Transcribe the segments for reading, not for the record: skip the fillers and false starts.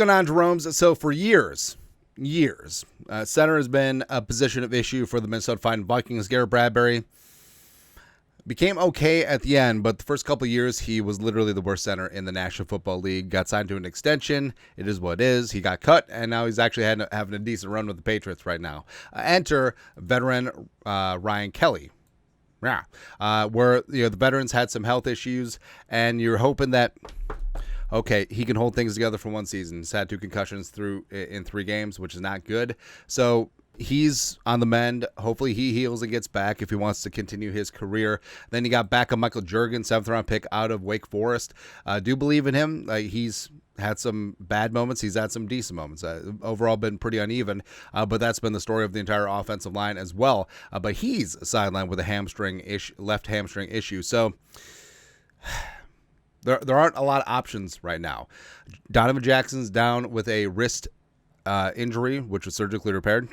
going on, Jerome's? So for years, center has been a position of issue for the Minnesota Fighting Vikings. Garrett Bradbury became okay at the end, but the first couple of years, he was literally the worst center in the National Football League. Got signed to an extension. It is what it is. He got cut, and now he's actually having a decent run with the Patriots right now. Enter veteran Ryan Kelly. Yeah, where the veterans had some health issues, and you're hoping that, okay, he can hold things together for one season. He's had 2 concussions in 3 games, which is not good. So he's on the mend. Hopefully he heals and gets back if he wants to continue his career. Then you got backup Michael Juergens, 7th-round pick out of Wake Forest. Do believe in him. He's had some bad moments. He's had some decent moments. Overall been pretty uneven, but that's been the story of the entire offensive line as well. But he's sidelined with a left hamstring issue. So there aren't a lot of options right now. Donovan Jackson's down with a wrist injury, which was surgically repaired.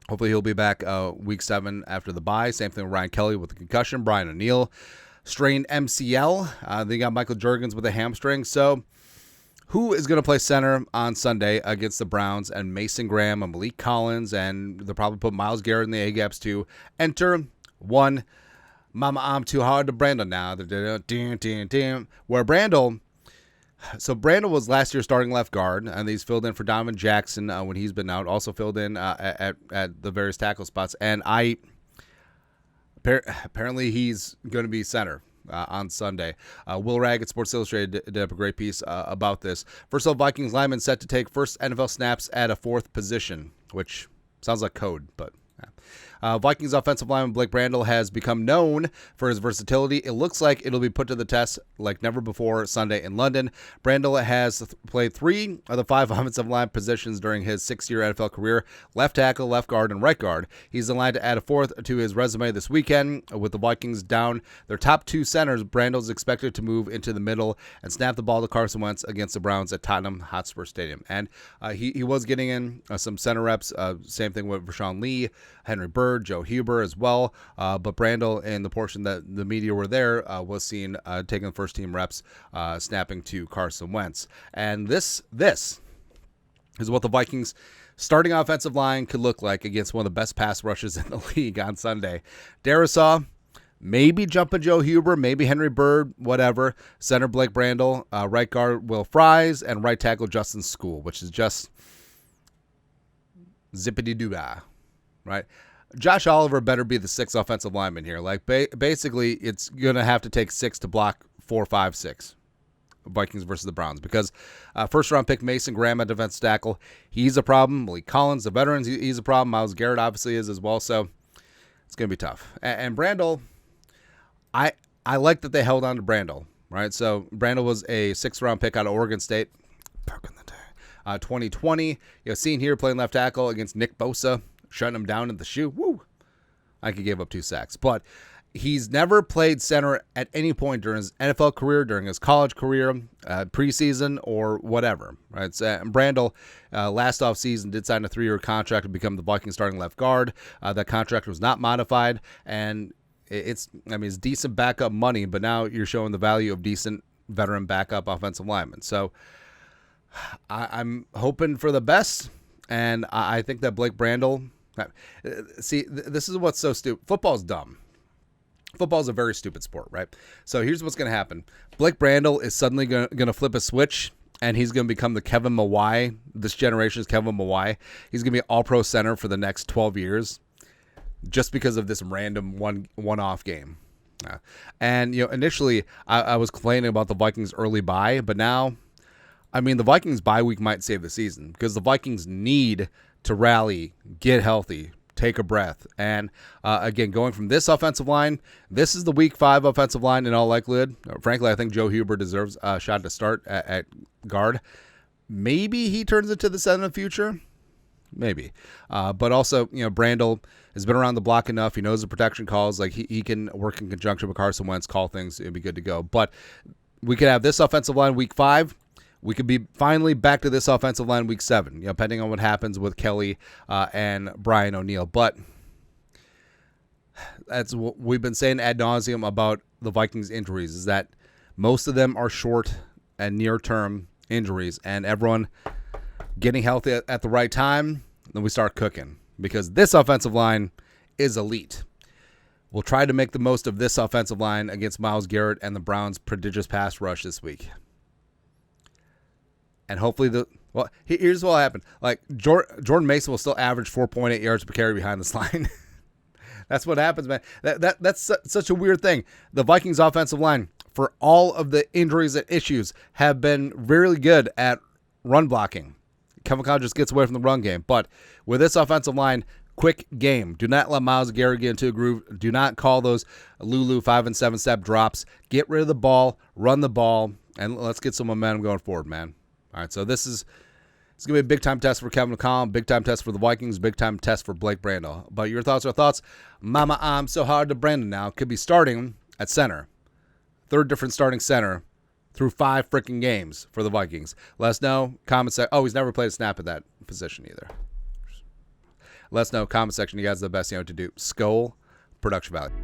Hopefully he'll be back week 7 after the bye. Same thing with Ryan Kelly with a concussion. Brian O'Neill strained MCL. Then you got Michael Juergens with a hamstring. So who is going to play center on Sunday against the Browns? And Mason Graham and Malik Collins, and they'll probably put Myles Garrett in the A-gaps too. Enter one. Mama, I'm too hard to Brandel now. Where Brandel... So Brandel was last year's starting left guard, and he's filled in for Donovan Jackson when he's been out. Also filled in at the various tackle spots. And apparently he's going to be center on Sunday. Will Ragg at Sports Illustrated did up a great piece about this. First of all, Vikings lineman set to take first NFL snaps at a 4th position, which sounds like code, but... Vikings offensive lineman Blake Brandel has become known for his versatility. It looks like it'll be put to the test like never before Sunday in London. Brandel has played 3 of the 5 offensive line positions during his 6-year NFL career: left tackle, left guard, and right guard. He's in line to add a 4th to his resume this weekend. With the Vikings down their top 2 centers, Brandel's expected to move into the middle and snap the ball to Carson Wentz against the Browns at Tottenham Hotspur Stadium. And he was getting in some center reps. Same thing with Rashawn Lee, Henry Bird, Joe Huber as well, but Brandel, in the portion that the media were there, was seen taking the first team reps, snapping to Carson Wentz. And this is what the Vikings starting offensive line could look like against one of the best pass rushes in the league on Sunday. Darisaw, maybe jumping Joe Huber, maybe Henry Bird, whatever. Center Blake Brandel, right guard Will Fries, and right tackle Justin School, which is just zippity-doo-dah, right? Josh Oliver better be the 6th offensive lineman here. Like, basically, it's going to have to take 6 to block 4, 5, 6. Vikings versus the Browns, because first-round pick Mason Graham at defensive tackle, he's a problem. Malik Collins, the veterans, he's a problem. Myles Garrett obviously is as well, so it's going to be tough. And Brandel, I like that they held on to Brandel, right? So Brandel was a 6th-round pick out of Oregon State back in the day. 2020, seen here playing left tackle against Nick Bosa, shutting him down in the shoe. Woo! I could give up 2 sacks. But he's never played center at any point during his NFL career, during his college career, preseason, or whatever. Right? So, Brandel, last offseason, did sign a 3-year contract to become the Vikings starting left guard. That contract was not modified, and it's decent backup money, but now you're showing the value of decent veteran backup offensive linemen. So I'm hoping for the best, and I think that Blake Brandel... See, this is what's so stupid. Football's dumb. Football's a very stupid sport, right? So here's what's going to happen. Blake Brandel is suddenly going to flip a switch, and he's going to become the Kevin Mawai. This generation's Kevin Mawai. He's going to be all-pro center for the next 12 years just because of this random one-off game. And, initially I was complaining about the Vikings' early bye, but now, the Vikings' bye week might save the season because the Vikings need to rally, get healthy, take a breath. And again, going from this offensive line, this is the week 5 offensive line in all likelihood. Frankly, I think Joe Huber deserves a shot to start at guard. Maybe he turns into the center of the future. Maybe. But also, Brandel has been around the block enough. He knows the protection calls. Like he can work in conjunction with Carson Wentz, call things. It'd be good to go. But we could have this offensive line week 5. We could be finally back to this offensive line week 7, depending on what happens with Kelly and Brian O'Neill. But that's what we've been saying ad nauseum about the Vikings injuries, is that most of them are short and near-term injuries, and everyone getting healthy at the right time, then we start cooking, because this offensive line is elite. We'll try to make the most of this offensive line against Myles Garrett and the Browns' prodigious pass rush this week. And hopefully here's what happened. Like, Jordan Mason will still average 4.8 yards per carry behind this line. That's what happens, man. That's such a weird thing. The Vikings offensive line, for all of the injuries and issues, have been really good at run blocking. Kevin Conner just gets away from the run game. But with this offensive line, quick game. Do not let Myles Garrett get into a groove. Do not call those Lulu 5 and 7 step drops. Get rid of the ball, run the ball, and let's get some momentum going forward, man. All right, so it's going to be a big-time test for Kevin McCollum, big-time test for the Vikings, big-time test for Blake Brandel. But your thoughts are thoughts. Mama, I'm so hard to Brandon now. Could be starting at center. Third different starting center through 5 freaking games for the Vikings. Let us know. Comment section. Oh, he's never played a snap at that position either. Let us know. Comment section. You guys are the best to do. Skull, production value.